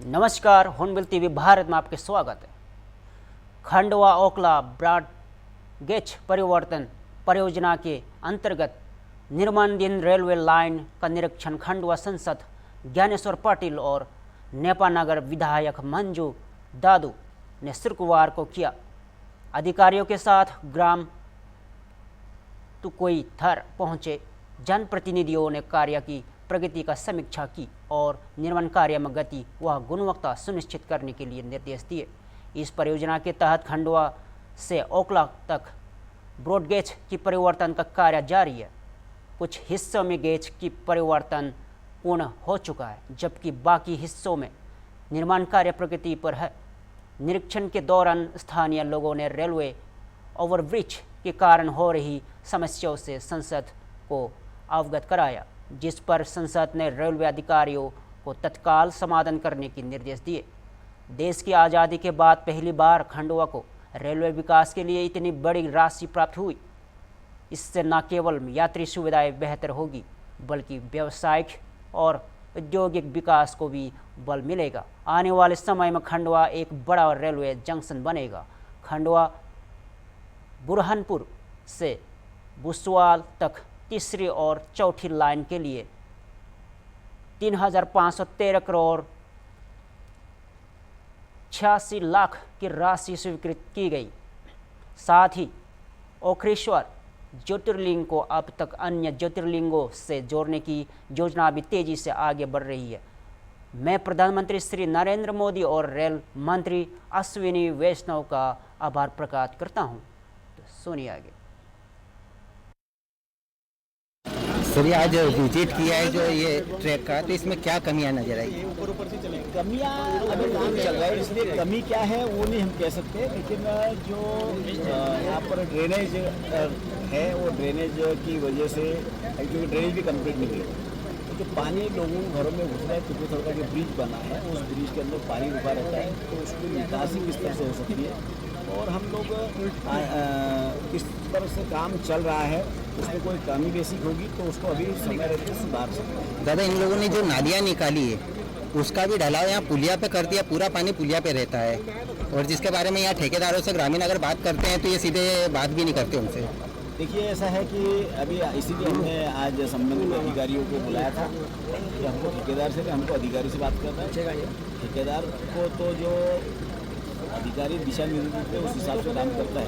नमस्कार, hornbill TV Bharat में आपके स्वागत है। खंडवा ओखला ब्रॉड गेज परिवर्तन परियोजना के अंतर्गत निर्माणाधीन रेलवे लाइन का निरीक्षण खंडवा सांसद ज्ञानेश्वर पाटिल और नेपानगर विधायक मंजू दादू ने शुक्रवार को किया। अधिकारियों के साथ ग्राम तुकोई थर पहुंचे जनप्रतिनिधियों ने कार्य की प्रगति का समीक्षा की और निर्माण कार्य में गति व गुणवत्ता सुनिश्चित करने के लिए निर्देश दिए। इस परियोजना के तहत खंडवा से ओखला तक ब्रॉड गेज की परिवर्तन का कार्य जारी है। कुछ हिस्सों में गेज की परिवर्तन पूर्ण हो चुका है, जबकि बाकी हिस्सों में निर्माण कार्य प्रगति पर है। निरीक्षण के दौरान स्थानीय लोगों ने रेलवे ओवरब्रिज के कारण हो रही समस्याओं से संसद को अवगत कराया, जिस पर संसद ने रेलवे अधिकारियों को तत्काल समाधान करने के निर्देश दिए। देश की आज़ादी के बाद पहली बार खंडवा को रेलवे विकास के लिए इतनी बड़ी राशि प्राप्त हुई। इससे न केवल यात्री सुविधाएं बेहतर होगी, बल्कि व्यावसायिक और औद्योगिक विकास को भी बल मिलेगा। आने वाले समय में खंडवा एक बड़ा रेलवे जंक्शन बनेगा। खंडवा बुरहानपुर से बुसवाल तक तीसरी और चौथी लाइन के लिए 3,513 करोड़ 86 लाख की राशि स्वीकृत की गई। साथ ही ओखलेश्वर ज्योतिर्लिंग को अब तक अन्य ज्योतिर्लिंगों से जोड़ने की योजना भी तेजी से आगे बढ़ रही है। मैं प्रधानमंत्री श्री नरेंद्र मोदी और रेल मंत्री अश्विनी वैष्णव का आभार प्रकट करता हूं। तो सुनिए आगे। सर, ये आज विजिट किया है जो ये ट्रैक का, तो इसमें क्या कमियां नजर आई? कमियां अभी काम चल रहा है, इसलिए कमी क्या है वो नहीं हम कह सकते, लेकिन जो यहाँ पर ड्रेनेज है वो ड्रेनेज की वजह से क्योंकि ड्रेनेज भी कंप्लीट नहीं हुई है, तो पानी लोगों के घरों में घुस रहा है। टुकड़े थोड़ा जो ब्रिज बना है उस ब्रिज के अंदर पानी रुका रहता है, तो उसकी निकासी किस तरह से हो सकती है और हम लोग किस तरह से काम चल रहा है, उसमें कोई कमी बेसिक होगी तो उसको अभी समय रहते सुधार सकते हैं। दादा, इन लोगों ने जो नालियाँ निकाली है उसका भी ढलाव यहाँ पुलिया पे कर दिया, पूरा पानी पुलिया पे रहता है, और जिसके बारे में यहाँ ठेकेदारों से ग्रामीण अगर बात करते हैं तो ये सीधे बात भी नहीं करते उनसे। देखिए, ऐसा है कि अभी इसीलिए हमने आज संबंधित अधिकारियों को बुलाया था कि हमको ठेकेदार से हमको अधिकारी से बात करना है। ठेकेदार को तो जो अधिकारी दिशा निर्देश पे उस हिसाब से काम करता है।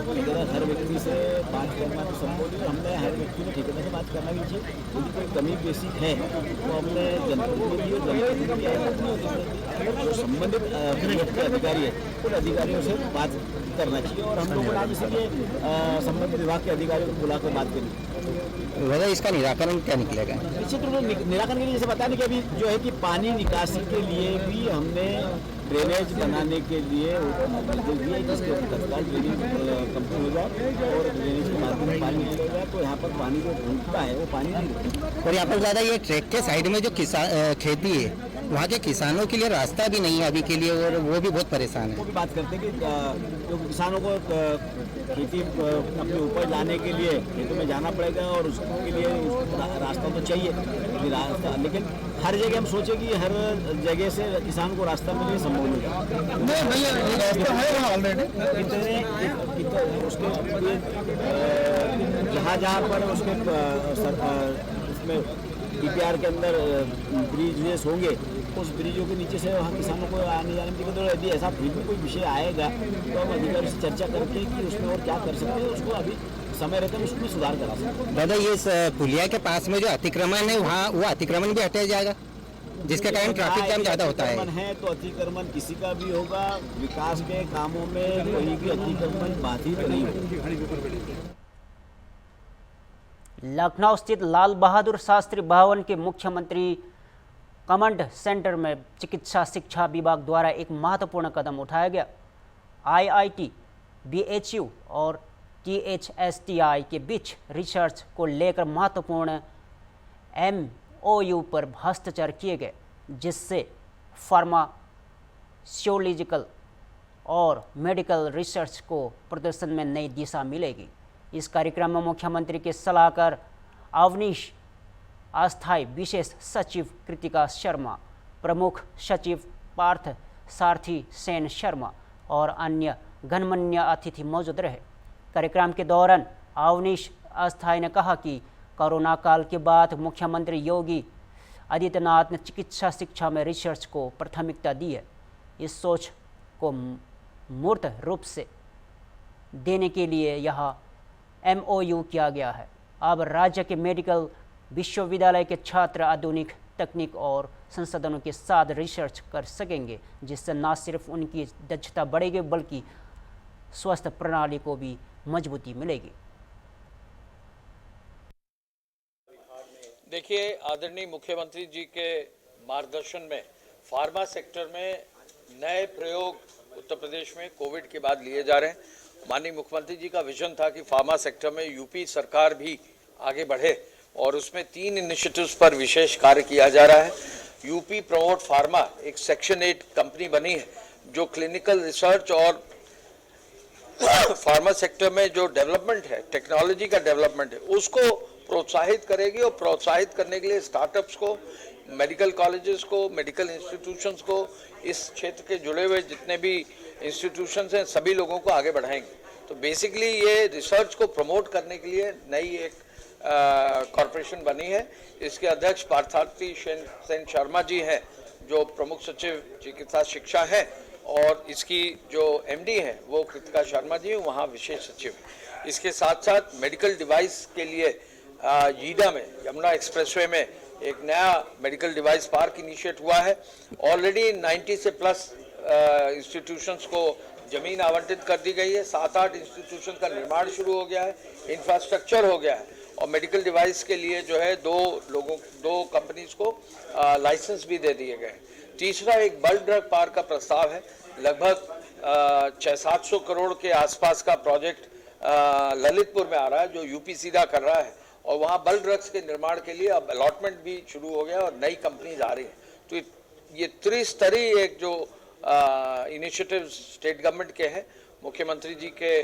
ठेकेदार हर व्यक्ति से बात करना तो संभव नहीं, हमने हर व्यक्ति ने ठेकेदार से बात करना भी चाहिए। यदि कोई कमी बेसिक है तो हमने जनप्रतिनिधि जो संबंधित के अधिकारी है उन अधिकारियों से बात करना चाहिए, और हम लोगों ने इसलिए संबंधित विभाग के अधिकारियों को बुलाकर बात करी। दादा, इसका निराकरण क्या निकलेगा? निश्चित रूप से निराकरण के लिए जैसे बताया कि अभी जो है कि पानी निकासी के लिए भी हमने ड्रेनेज बनाने के लिए निर्देश दिए, जिसके तत्काल ड्रेनेज कंप्लीट हो जाए और ड्रेनेज के माध्यम से पानी निकल जाए, तो यहाँ पर पानी जो ढूंढता है वो पानी नहीं रुकता। और यहाँ पर ज़्यादा ये ट्रैक के साइड में जो खेती है वहाँ के किसानों के लिए रास्ता भी नहीं है अभी के लिए, और वो भी बहुत परेशान है। वो भी बात करते हैं कि जो किसानों को खेती अपने उपज लाने के लिए खेतों में जाना पड़ेगा और उसके लिए रास्ता तो चाहिए, रास्ता, लेकिन हर जगह हम सोचे कि हर जगह से किसान को रास्ता मिले संभव नहीं है। उसके जहाँ पर उसके उसमें डीपीआर के अंदर ब्रिजेस होंगे, उस ब्रिजों के नीचे से वहाँ किसानों को आने जाने में दिक्कत हो रही है। यदि ऐसा फिर भी कोई विषय आएगा तो हम अधिकारी से चर्चा करके कि उसमें और क्या कर सकते हैं, उसको अभी समय रहता है उसमें सुधार करा सकते हैं। दादा, ये पुलिया के पास में जो अतिक्रमण है वहाँ वो अतिक्रमण भी हटाया जाएगा, जिसके कारण ट्रैफिक जाम ज़्यादा होता है। तो अतिक्रमण किसी का भी होगा, विकास के कामों में कोई भी अतिक्रमण बाधित नहीं होगा। लखनऊ स्थित लाल बहादुर शास्त्री भवन के मुख्यमंत्री कमांड सेंटर में चिकित्सा शिक्षा विभाग द्वारा एक महत्वपूर्ण कदम उठाया गया। आईआईटी, बीएचयू और टीएचएसटीआई के बीच रिसर्च को लेकर महत्वपूर्ण एमओयू पर हस्ताक्षर किए गए, जिससे फार्मास्यूटिकल और मेडिकल रिसर्च को प्रदर्शन में नई दिशा मिलेगी। इस कार्यक्रम में मुख्यमंत्री के सलाहकार अवनीश अस्थायी विशेष सचिव कृतिका शर्मा, प्रमुख सचिव पार्थ सारथी सेन शर्मा और अन्य गणमान्य अतिथि मौजूद रहे। कार्यक्रम के दौरान अवनीश अस्थाई ने कहा कि कोरोना काल के बाद मुख्यमंत्री योगी आदित्यनाथ ने चिकित्सा शिक्षा में रिसर्च को प्राथमिकता दी है। इस सोच को मूर्त रूप से देने के लिए यह MOU किया गया है। अब राज्य के मेडिकल विश्वविद्यालय के छात्र आधुनिक तकनीक और संसाधनों के साथ रिसर्च कर सकेंगे, जिससे न सिर्फ उनकी दक्षता बढ़ेगी बल्कि स्वास्थ्य प्रणाली को भी मजबूती मिलेगी। देखिए, आदरणीय मुख्यमंत्री जी के मार्गदर्शन में फार्मा सेक्टर में नए प्रयोग उत्तर प्रदेश में कोविड के बाद लिए जा रहे हैं। माननीय मुख्यमंत्री जी का विजन था कि फार्मा सेक्टर में यूपी सरकार भी आगे बढ़े और उसमें 3 इनिशिएटिव्स पर विशेष कार्य किया जा रहा है। यूपी प्रमोट फार्मा एक सेक्शन 8 कंपनी बनी है जो क्लिनिकल रिसर्च और फार्मा सेक्टर में जो डेवलपमेंट है, टेक्नोलॉजी का डेवलपमेंट है, उसको प्रोत्साहित करेगी और प्रोत्साहित करने के लिए स्टार्टअप्स को, मेडिकल कॉलेजेस को, मेडिकल इंस्टीट्यूशंस को, इस क्षेत्र के जुड़े हुए जितने भी इंस्टीट्यूशंस हैं सभी लोगों को आगे बढ़ाएंगे। तो बेसिकली ये रिसर्च को प्रमोट करने के लिए नई एक कॉरपोरेशन बनी है। इसके अध्यक्ष पार्थसारथी सेन शर्मा जी हैं जो प्रमुख सचिव चिकित्सा शिक्षा है और इसकी जो MD हैं वो कृतिका शर्मा जी वहाँ विशेष सचिव हैं। इसके साथ साथ मेडिकल डिवाइस के लिए यीडा में यमुना एक्सप्रेसवे में एक नया मेडिकल डिवाइस पार्क इनिशिएट हुआ है। ऑलरेडी 90 से प्लस इंस्टीट्यूशंस को जमीन आवंटित कर दी गई है। 7-8 इंस्टीट्यूशन का निर्माण शुरू हो गया है, इंफ्रास्ट्रक्चर हो गया है और मेडिकल डिवाइस के लिए जो है 2 कंपनीज को लाइसेंस भी दे दिए गए। तीसरा एक बल्क ड्रग पार्क का प्रस्ताव है। लगभग 600-700 करोड़ के आसपास का प्रोजेक्ट ललितपुर में आ रहा है जो यूपी सीधा कर रहा है और वहाँ बल्क ड्रग्स के निर्माण के लिए अब अलॉटमेंट भी शुरू हो गया और नई कंपनीज आ रही है। तो ये त्रिस्तरीय एक जो इनिशिएटिव स्टेट गवर्नमेंट के हैं, मुख्यमंत्री जी के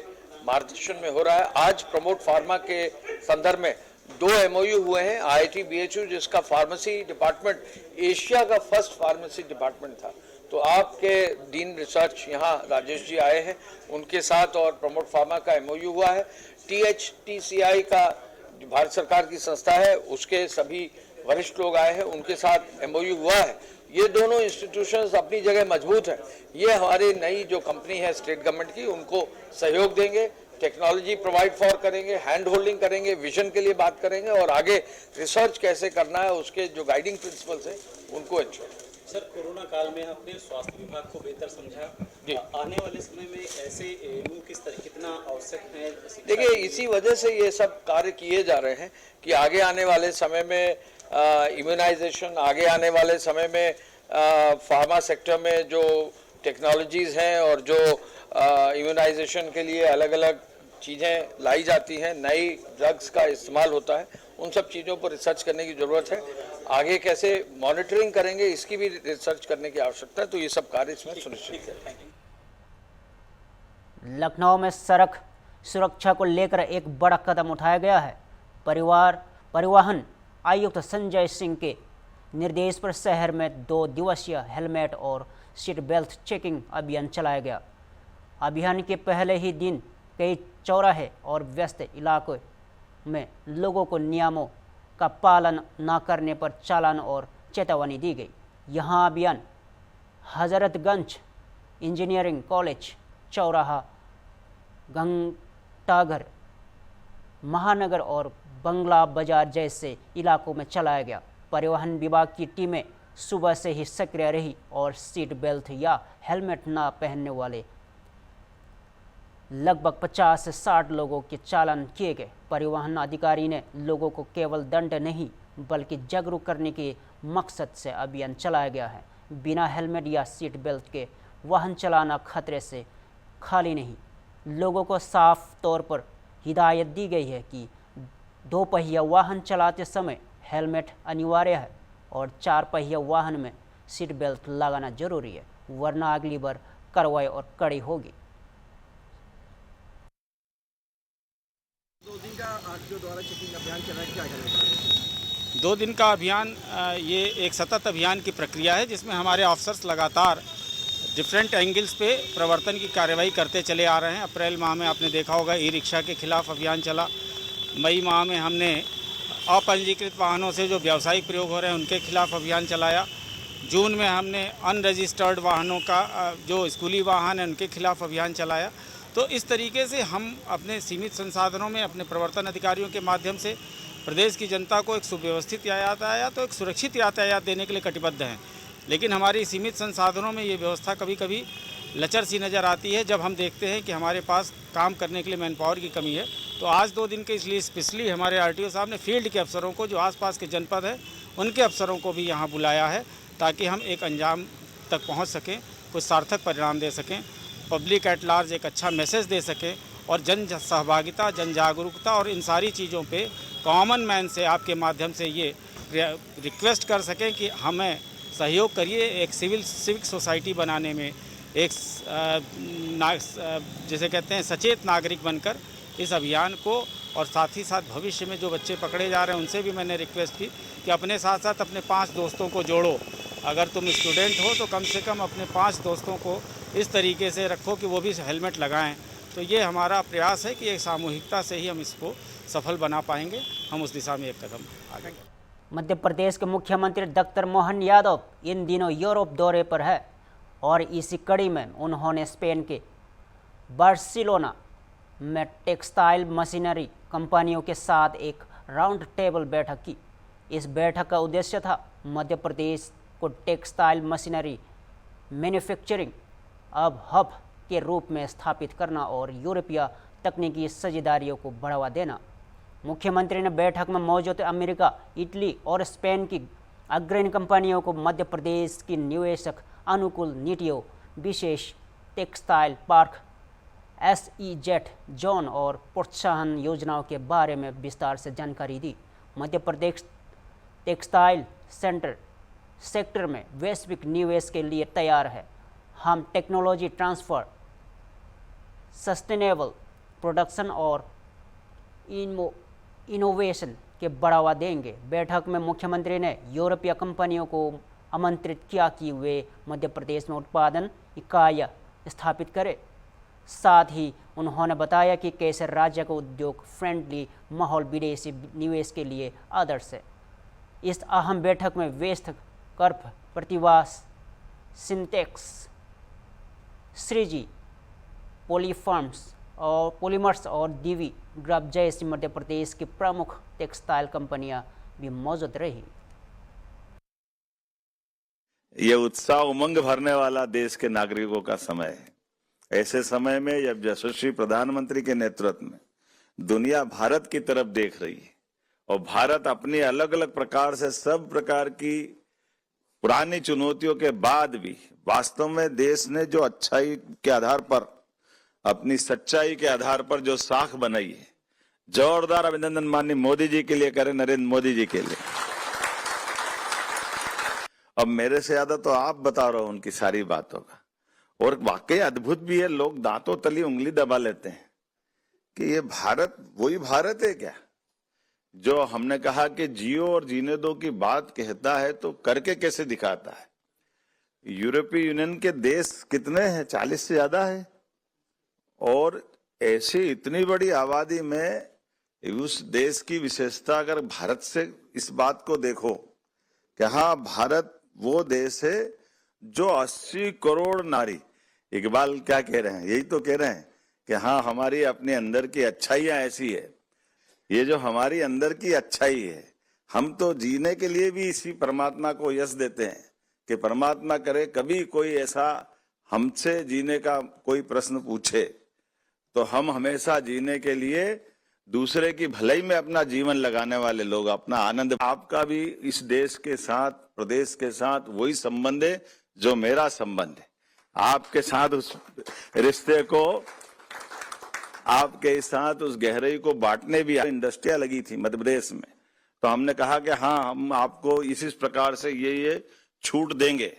मार्गदर्शन में हो रहा है। आज प्रमोट फार्मा के संदर्भ में 2 MOU हुए हैं। IIT BHU जिसका फार्मेसी डिपार्टमेंट एशिया का फर्स्ट फार्मेसी डिपार्टमेंट था, तो आपके डीन रिसर्च यहाँ राजेश जी आए हैं उनके साथ और प्रमोट फार्मा का MOU हुआ है। THTCI का भारत सरकार की संस्था है उसके सभी वरिष्ठ लोग आए हैं, उनके साथ MOU हुआ है। ये दोनों इंस्टीट्यूशंस अपनी जगह मजबूत हैं। ये हमारी नई जो कंपनी है स्टेट गवर्नमेंट की उनको सहयोग देंगे, टेक्नोलॉजी प्रोवाइड फॉर करेंगे, हैंड होल्डिंग करेंगे, विजन के लिए बात करेंगे और आगे रिसर्च कैसे करना है उसके जो गाइडिंग प्रिंसिपल्स हैं उनको इंश्योर। सर, कोरोना काल में आपने स्वास्थ्य विभाग को बेहतर समझा, आने वाले समय में ऐसे कितना आवश्यक है? देखिए, इसी वजह से ये सब कार्य किए जा रहे हैं कि आगे आने वाले समय में इम्यूनाइजेशन, आगे आने वाले समय में फार्मा सेक्टर में जो टेक्नोलॉजीज़ हैं और जो इम्यूनाइजेशन के लिए अलग अलग चीज़ें लाई जाती हैं, नई ड्रग्स का इस्तेमाल होता है, उन सब चीज़ों पर रिसर्च करने की ज़रूरत है। आगे कैसे मॉनिटरिंग करेंगे इसकी भी रिसर्च करने की आवश्यकता है। तो ये सब कार्य इसमें सुनिश्चित है। लखनऊ में सड़क सुरक्षा को लेकर एक बड़ा कदम उठाया गया है। परिवहन आयुक्त संजय सिंह के निर्देश पर शहर में 2 दिवसीय हेलमेट और सीट बेल्ट चेकिंग अभियान चलाया गया। अभियान के पहले ही दिन कई चौराहे और व्यस्त इलाकों में लोगों को नियमों का पालन न करने पर चालान और चेतावनी दी गई। यहां अभियान हजरतगंज इंजीनियरिंग कॉलेज चौराहा, घंटाघर, महानगर और बंगला बाजार जैसे इलाकों में चलाया गया। परिवहन विभाग की टीमें सुबह से ही सक्रिय रही और सीट बेल्ट या हेलमेट न पहनने वाले लगभग 50 से 60 लोगों के चालान किए गए। परिवहन अधिकारी ने लोगों को केवल दंड नहीं बल्कि जागरूक करने के मकसद से अभियान चलाया गया है। बिना हेलमेट या सीट बेल्ट के वाहन चलाना खतरे से खाली नहीं। लोगों को साफ तौर पर हिदायत दी गई है कि 2 पहिया वाहन चलाते समय हेलमेट अनिवार्य है और 4 पहिया वाहन में सीट बेल्ट लगाना जरूरी है, वरना अगली बार कार्रवाई और कड़ी होगी। 2 दिन का आज जो द्वारा चेकिंग अभियान चल रहा है, क्या कहना चाहेंगे? 2 दिन का अभियान ये एक सतत अभियान की प्रक्रिया है जिसमें हमारे ऑफिसर्स लगातार डिफरेंट एंगल्स पे प्रवर्तन की कार्रवाई करते चले आ रहे हैं। अप्रैल माह में आपने देखा होगा ई रिक्शा के खिलाफ अभियान चला। मई माह में हमने अपंजीकृत वाहनों से जो व्यावसायिक प्रयोग हो रहे हैं उनके खिलाफ अभियान चलाया। जून में हमने अनरजिस्टर्ड वाहनों का जो स्कूली वाहन है उनके खिलाफ अभियान चलाया। तो इस तरीके से हम अपने सीमित संसाधनों में अपने प्रवर्तन अधिकारियों के माध्यम से प्रदेश की जनता को एक सुव्यवस्थित यातायात तो एक सुरक्षित यातायात देने के लिए कटिबद्ध हैं। लेकिन हमारी सीमित संसाधनों में ये व्यवस्था कभी कभी लचर सी नज़र आती है जब हम देखते हैं कि हमारे पास काम करने के लिए मैन पावर की कमी है। तो आज 2 दिन के इसलिए स्पेशली हमारे आरटीओ साहब ने फील्ड के अफसरों को जो आसपास के जनपद हैं उनके अफसरों को भी यहाँ बुलाया है ताकि हम एक अंजाम तक पहुँच सकें, कुछ सार्थक परिणाम दे सकें, पब्लिक एट लार्ज एक अच्छा मैसेज दे सकें और जन सहभागिता, जन जागरूकता और इन सारी चीज़ों पे कॉमन मैन से आपके माध्यम से ये रिक्वेस्ट कर सकें कि हमें सहयोग करिए एक सिविक सोसाइटी बनाने में, एक जैसे कहते हैं सचेत नागरिक बनकर इस अभियान को। और साथ ही साथ भविष्य में जो बच्चे पकड़े जा रहे हैं उनसे भी मैंने रिक्वेस्ट की कि अपने साथ साथ अपने 5 दोस्तों को जोड़ो। अगर तुम स्टूडेंट हो तो कम से कम अपने 5 दोस्तों को इस तरीके से रखो कि वो भी हेलमेट लगाएं। तो ये हमारा प्रयास है कि एक सामूहिकता से ही हम इसको सफल बना पाएंगे। हम उस दिशा में एक कदम आगे। मध्य प्रदेश के मुख्यमंत्री डॉक्टर मोहन यादव इन दिनों यूरोप दौरे पर है और इसी कड़ी में उन्होंने स्पेन के बार्सिलोना में टेक्सटाइल मशीनरी कंपनियों के साथ एक राउंड टेबल बैठक की। इस बैठक का उद्देश्य था मध्य प्रदेश को टेक्सटाइल मशीनरी मैन्युफैक्चरिंग हब के रूप में स्थापित करना और यूरोपीय तकनीकी साझेदारियों को बढ़ावा देना। मुख्यमंत्री ने बैठक में मौजूद अमेरिका, इटली और स्पेन की अग्रणी कंपनियों को मध्य प्रदेश की निवेशक अनुकूल नीतियों, विशेष टेक्सटाइल पार्क, SEZ जोन और प्रोत्साहन योजनाओं के बारे में विस्तार से जानकारी दी। मध्य प्रदेश टेक्सटाइल सेक्टर में वैश्विक निवेश के लिए तैयार है। हम टेक्नोलॉजी ट्रांसफ़र, सस्टेनेबल प्रोडक्शन और इनोवेशन के बढ़ावा देंगे। बैठक में मुख्यमंत्री ने यूरोपीय कंपनियों को आमंत्रित किया कि वे मध्य प्रदेश में उत्पादन इकाइयाँ स्थापित करें। साथ ही उन्होंने बताया कि कैसे राज्य का उद्योग फ्रेंडली माहौल विदेशी निवेश के लिए आदर्श है। इस अहम बैठक में वेस्ट कर्प, प्रतिवास, सिंटेक्स, श्रीजी पॉलीमर्स और दीवी ग्रुप जैसी मध्य प्रदेश की प्रमुख टेक्सटाइल कंपनियां भी मौजूद रही। ये उत्साह उमंग भरने वाला देश के नागरिकों का समय है। ऐसे समय में जब यशस्वी प्रधानमंत्री के नेतृत्व में दुनिया भारत की तरफ देख रही है और भारत अपनी अलग अलग प्रकार से सब प्रकार की पुरानी चुनौतियों के बाद भी वास्तव में देश ने जो अच्छाई के आधार पर, अपनी सच्चाई के आधार पर जो साख बनाई है, जोरदार अभिनंदन माननीय मोदी जी के लिए करें, नरेंद्र मोदी जी के लिए। अब मेरे से ज्यादा तो आप बता रहे हो उनकी सारी बातों का, और वाकई अद्भुत भी है। लोग दांतों तली उंगली दबा लेते हैं कि ये भारत वही भारत है क्या जो हमने कहा कि जियो और जीने दो की बात कहता है तो करके कैसे दिखाता है। यूरोपीय यूनियन के देश कितने हैं? 40 से ज्यादा है, और ऐसी इतनी बड़ी आबादी में उस देश की विशेषता अगर भारत से इस बात को देखो कि हाँ, भारत वो देश है जो 80 करोड़ नारी, इकबाल क्या कह रहे हैं, यही तो कह रहे हैं कि हाँ, हमारी अपने अंदर की अच्छाइयां ऐसी है। ये जो हमारी अंदर की अच्छाई है, हम तो जीने के लिए भी इसी परमात्मा को यश देते हैं कि परमात्मा करे कभी कोई ऐसा हमसे जीने का कोई प्रश्न पूछे तो हम हमेशा जीने के लिए दूसरे की भलाई में अपना जीवन लगाने वाले लोग, अपना आनंद। आपका भी इस देश के साथ, प्रदेश के साथ वही संबंध है जो मेरा संबंध है। आपके साथ उस रिश्ते को, आपके साथ उस गहराई को बांटने भी इंडस्ट्रियां लगी थी मध्य प्रदेश में, तो हमने कहा कि हाँ, हम आपको इस प्रकार से ये छूट देंगे,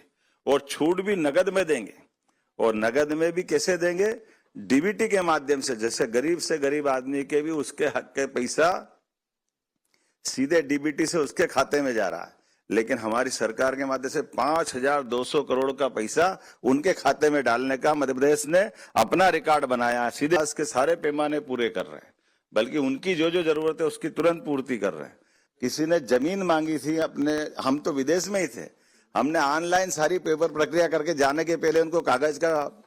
और छूट भी नगद में देंगे। और नगद में भी कैसे देंगे? डीबीटी के माध्यम से, जैसे गरीब से गरीब आदमी के भी उसके हक के पैसा सीधे डीबीटी से उसके खाते में जा रहा है, लेकिन हमारी सरकार के माध्यम से 5,200 करोड़ का पैसा उनके खाते में डालने का मध्य प्रदेश ने अपना रिकॉर्ड बनाया है। सीधे इसके सारे पैमाने पूरे कर रहे हैं, बल्कि उनकी जो जो जरूरत है उसकी तुरंत पूर्ति कर रहे हैं। किसी ने जमीन मांगी थी अपने, हम तो विदेश में ही थे, हमने ऑनलाइन सारी पेपर प्रक्रिया करके जाने के पहले उनको कागज का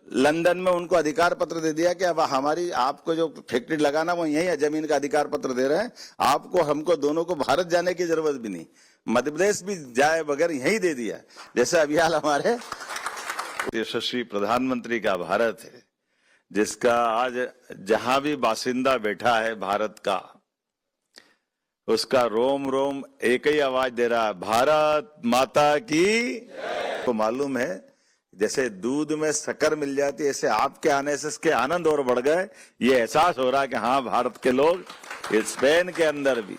लंदन में उनको अधिकार पत्र दे दिया कि अब हमारी आपको जो फैक्ट्री लगाना वो यही है, जमीन का अधिकार पत्र दे रहे हैं आपको, हमको दोनों को भारत जाने की जरूरत भी नहीं, मध्य प्रदेश भी जाए बगैर यही दे दिया। जैसे अभियान हमारे यशस्वी प्रधानमंत्री का भारत है, जिसका आज जहां भी बासिंदा बैठा है भारत का, उसका रोम रोम एक ही आवाज दे रहा है, भारत माता की। तो मालूम है जैसे दूध में शक्कर मिल जाती है, ऐसे आपके आने से इसके आनंद और बढ़ गए। ये एहसास हो रहा है कि हाँ, भारत के लोग स्पेन के अंदर भी,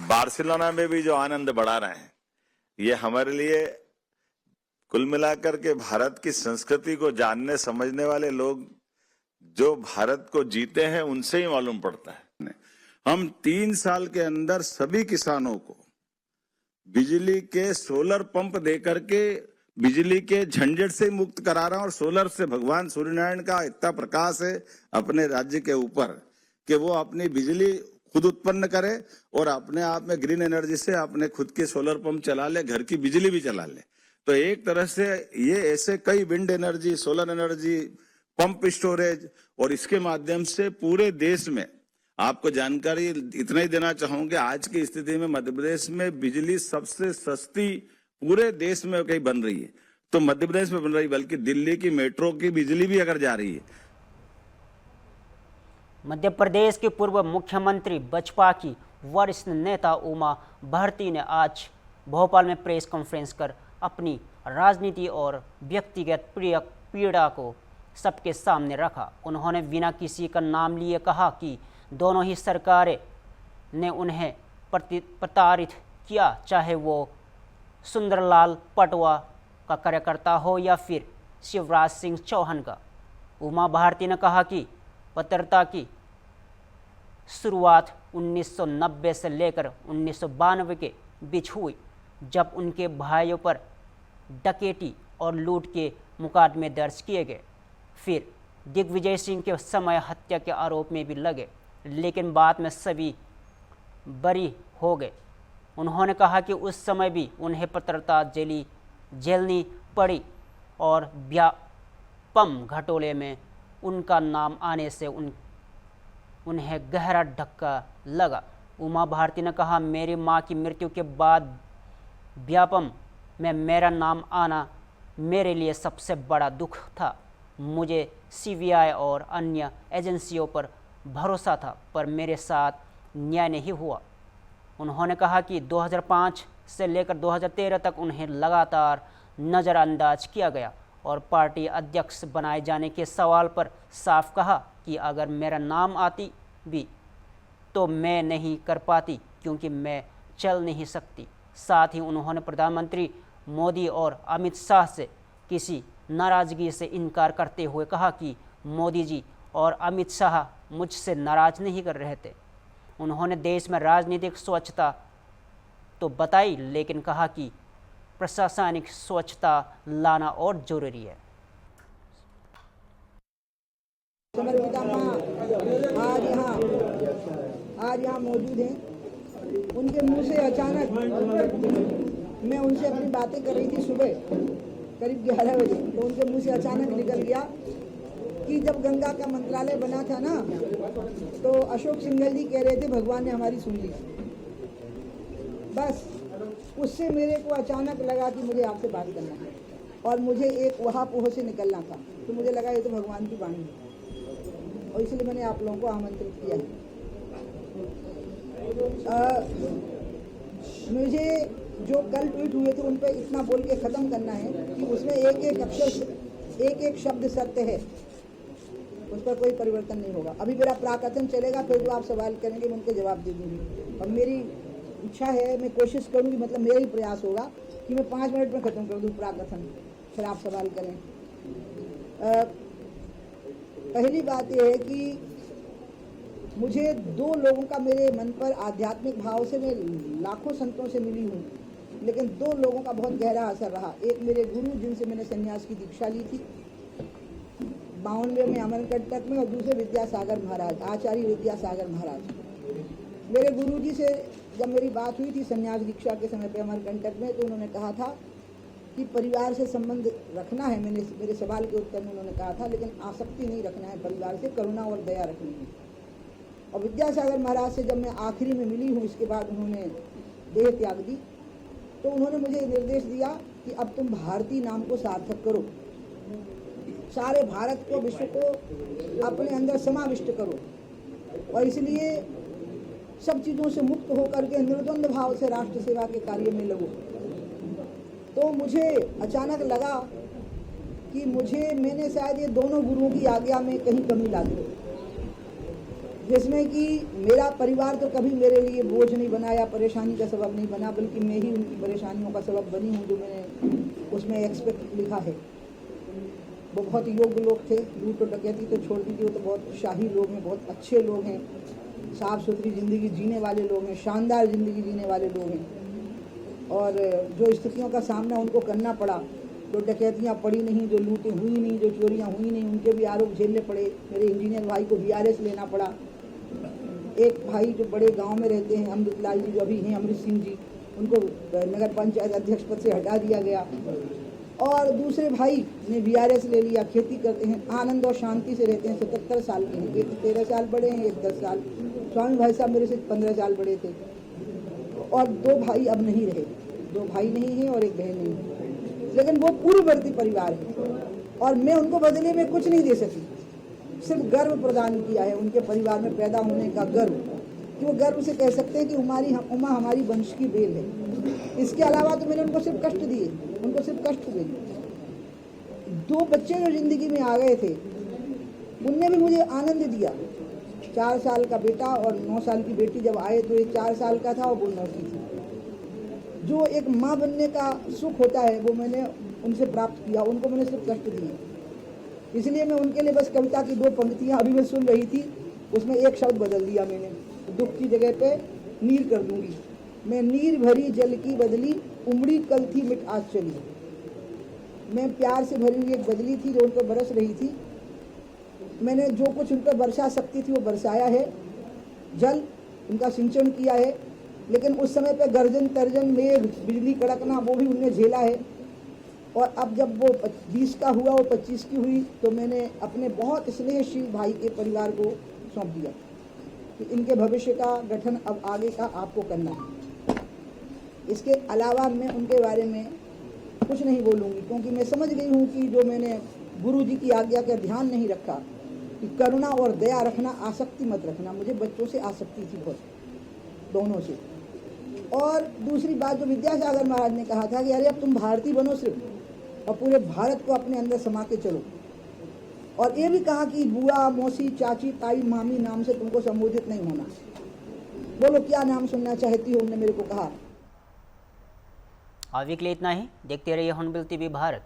बार्सिलोना में भी जो आनंद बढ़ा रहे हैं, ये हमारे लिए कुल मिलाकर के भारत की संस्कृति को जानने समझने वाले लोग जो भारत को जीते हैं उनसे ही मालूम पड़ता है। हम 3 साल के अंदर सभी किसानों को बिजली के सोलर पंप देकर के बिजली के झंझट से मुक्त करा रहा है, और सोलर से भगवान सूर्यनारायण का इतना प्रकाश है अपने राज्य के ऊपर कि वो अपनी बिजली खुद उत्पन्न करे और अपने आप में ग्रीन एनर्जी से अपने खुद के सोलर पंप चला ले, घर की बिजली भी चला ले। तो एक तरह से ये ऐसे कई wind energy, solar energy, pump storage, और इसके माध्यम से पूरे देश में आपको जानकारी इतना ही देना चाहूंगे, आज की स्थिति में मध्य प्रदेश में बिजली सबसे सस्ती पूरे देश में कहीं बन रही है, तो मध्य प्रदेश में बन रही, बल्कि दिल्ली की मेट्रो की बिजली भी अगर जा रही है। मध्य प्रदेश के पूर्व मुख्यमंत्री बसपा की वरिष्ठ नेता उमा भारती ने आज भोपाल में प्रेस कॉन्फ्रेंस कर अपनी राजनीति और व्यक्तिगत पीड़ा को सबके सामने रखा। उन्होंने बिना किसी का नाम लिए कहा कि दोनों ही सरकारें ने उन्हें प्रताड़ित किया, चाहे वो सुंदरलाल पटवा का कार्यकर्ता हो या फिर शिवराज सिंह चौहान का। उमा भारती ने कहा कि पत्रकारिता की शुरुआत 1990 से लेकर 1992 के बीच हुई, जब उनके भाइयों पर डकैती और लूट के मुकदमे दर्ज किए गए। फिर दिग्विजय सिंह के समय हत्या के आरोप में भी लगे, लेकिन बाद में सभी बरी हो गए। उन्होंने कहा कि उस समय भी उन्हें पत्रकारिता झेलनी पड़ी और व्यापम घोटाले में उनका नाम आने से उन्हें गहरा धक्का लगा। उमा भारती ने कहा, मेरी मां की मृत्यु के बाद व्यापम में मेरा नाम आना मेरे लिए सबसे बड़ा दुख था। मुझे सीबीआई और अन्य एजेंसियों पर भरोसा था, पर मेरे साथ न्याय नहीं हुआ। उन्होंने कहा कि 2005 से लेकर 2013 तक उन्हें लगातार नज़रअंदाज किया गया और पार्टी अध्यक्ष बनाए जाने के सवाल पर साफ कहा कि अगर मेरा नाम आती भी तो मैं नहीं कर पाती, क्योंकि मैं चल नहीं सकती। साथ ही उन्होंने प्रधानमंत्री मोदी और अमित शाह से किसी नाराज़गी से इनकार करते हुए कहा कि मोदी जी और अमित शाह मुझसे नाराज़ नहीं कर रहे थे। उन्होंने देश में राजनीतिक स्वच्छता तो बताई, लेकिन कहा कि प्रशासनिक स्वच्छता लाना और जरूरी है। आज यहाँ मौजूद हैं। उनके मुंह से अचानक मैं उनसे अपनी बातें कर रही थी सुबह करीब 11 बजे, तो उनके मुंह से अचानक निकल गया कि जब गंगा का मंत्रालय बना था ना, तो अशोक सिंघल जी कह रहे थे भगवान ने हमारी सुन ली। बस उससे मेरे को अचानक लगा कि मुझे आपसे बात करना है और मुझे एक वहापोह से निकलना था, तो मुझे लगा ये तो भगवान की वाणी है और इसलिए मैंने आप लोगों को आमंत्रित किया है। मुझे जो कल ट्वीट हुए थे उन पर इतना बोल के ख़त्म करना है कि उसमें एक एक अक्षर एक एक शब्द सत्य है, उस पर कोई परिवर्तन नहीं होगा। अभी मेरा प्राकथन चलेगा, फिर जो आप सवाल करेंगे मैं उनके जवाब दे दूँगी। और मेरी इच्छा है, मैं कोशिश करूँगी, मतलब मेरा ही प्रयास होगा कि मैं 5 मिनट में ख़त्म कर दूँ प्राकथन, फिर आप सवाल करें। पहली बात यह है कि मुझे दो लोगों का मेरे मन पर आध्यात्मिक भाव से, मैं लाखों संतों से मिली हूँ, लेकिन दो लोगों का बहुत गहरा असर रहा। एक मेरे गुरु जिनसे मैंने संन्यास की दीक्षा ली थी 92 में अमरकंटक में, और दूसरे विद्यासागर महाराज, आचार्य विद्यासागर महाराज। मेरे गुरुजी से जब मेरी बात हुई थी संन्यास दीक्षा के समय पे अमरकंटक में, तो उन्होंने कहा था कि परिवार से संबंध रखना है। मेरे सवाल के उत्तर में उन्होंने कहा था, लेकिन आसक्ति नहीं रखना है परिवार से, करुणा और दया रखनी है। और विद्यासागर महाराज से जब मैं आखिरी में मिली हूँ, इसके बाद उन्होंने देह त्याग दी, तो उन्होंने मुझे निर्देश दिया कि अब तुम भारतीय नाम को सार्थक करो, सारे भारत को, विश्व को अपने अंदर समाविष्ट करो, और इसलिए सब चीज़ों से मुक्त होकर के निर्द्वंद भाव से राष्ट्र सेवा के कार्य में लगो। तो मुझे अचानक लगा कि मैंने शायद ये दोनों गुरुओं की आज्ञा में कहीं कमी ला दी, जिसमें कि मेरा परिवार तो कभी मेरे लिए बोझ नहीं बना या परेशानी का सबब नहीं बना, बल्कि मैं ही उनकी परेशानियों का सबब बनी हूँ। जो मैंने उसमें एक्सपेक्ट लिखा है, वो बहुत योग्य लोग थे। लूट और डकैती तो छोड़ दीजिए, वो तो बहुत शाही लोग हैं, बहुत अच्छे लोग हैं, साफ़ सुथरी ज़िंदगी जीने वाले लोग हैं, शानदार ज़िंदगी जीने वाले लोग हैं। और जो स्थितियों का सामना उनको करना पड़ा, जो डकैतियाँ पड़ी नहीं, जो लूटें हुई नहीं, जो चोरियाँ हुई नहीं, उनके भी आरोप झेलने पड़े। मेरे इंजीनियर भाई को VRS लेना पड़ा। एक भाई जो बड़े गांव में रहते हैं, अमृतलाल जी जो अभी हैं, अमृत सिंह जी, उनको नगर पंचायत अध्यक्ष पद से हटा दिया गया। और दूसरे भाई ने VRS ले लिया, खेती करते हैं, आनंद और शांति से रहते हैं, 77 साल के हैं। एक 13 साल बड़े हैं, एक 10 साल। स्वामी भाई साहब मेरे से 15 साल बड़े थे। और दो भाई अब नहीं रहे, 2 भाई नहीं हैं और एक बहन नहीं है, लेकिन वो पूर्ववर्ती परिवार है और मैं उनको बदले में कुछ नहीं दे सकी, सिर्फ गर्व प्रदान किया है उनके परिवार में पैदा होने का गर्व, कि वो गर्व से कह सकते हैं कि उमा हमारी वंश की बेल है। इसके अलावा तो मैंने उनको सिर्फ कष्ट दिए, उनको सिर्फ कष्ट दिए। 2 बच्चे जो जिंदगी में आ गए थे, उनने भी मुझे आनंद दिया। 4 साल का बेटा और 9 साल की बेटी जब आए, तो एक 4 साल का था और वो 9 की थी। जो एक माँ बनने का सुख होता है, वो मैंने उनसे प्राप्त किया, उनको मैंने सिर्फ कष्ट दिए। इसलिए मैं उनके लिए बस कविता की 2 पंक्तियाँ अभी मैं सुन रही थी, उसमें एक शब्द बदल दिया मैंने, दुख की जगह पे नीर कर दूंगी। मैं नीर भरी जल की बदली, उमड़ी कल थी मिट आज चली। मैं प्यार से भरी हुई एक बदली थी जो उन पर बरस रही थी। मैंने जो कुछ उन पर बरसा सकती थी वो बरसाया है, जल उनका सिंचन किया है, लेकिन उस समय पे गर्जन तर्जन मेघ बिजली कड़कना वो भी उनने झेला है। और अब जब वो 20 का हुआ, वो 25 की हुई, तो मैंने अपने बहुत स्नेहशील भाई के परिवार को सौंप दिया कि इनके भविष्य का गठन अब आगे का आपको करना है। इसके अलावा मैं उनके बारे में कुछ नहीं बोलूँगी, क्योंकि मैं समझ गई हूँ कि जो मैंने गुरु जी की आज्ञा का ध्यान नहीं रखा कि करुणा और दया रखना, आसक्ति मत रखना। मुझे बच्चों से आसक्ति थी बहुत, दोनों से। और दूसरी बात जो विद्यासागर महाराज ने कहा था कि अरे अब तुम भारतीय बनो सिर्फ, और पूरे भारत को अपने अंदर समा के चलो। और ये भी कहा कि बुआ, मौसी, चाची, ताई, मामी नाम से तुमको संबोधित नहीं होना। बोलो क्या नाम सुनना चाहती हो, उन्होंने मेरे को कहा। अभी के लिए इतना ही। देखते रहिए हॉर्नबिल TV भारत।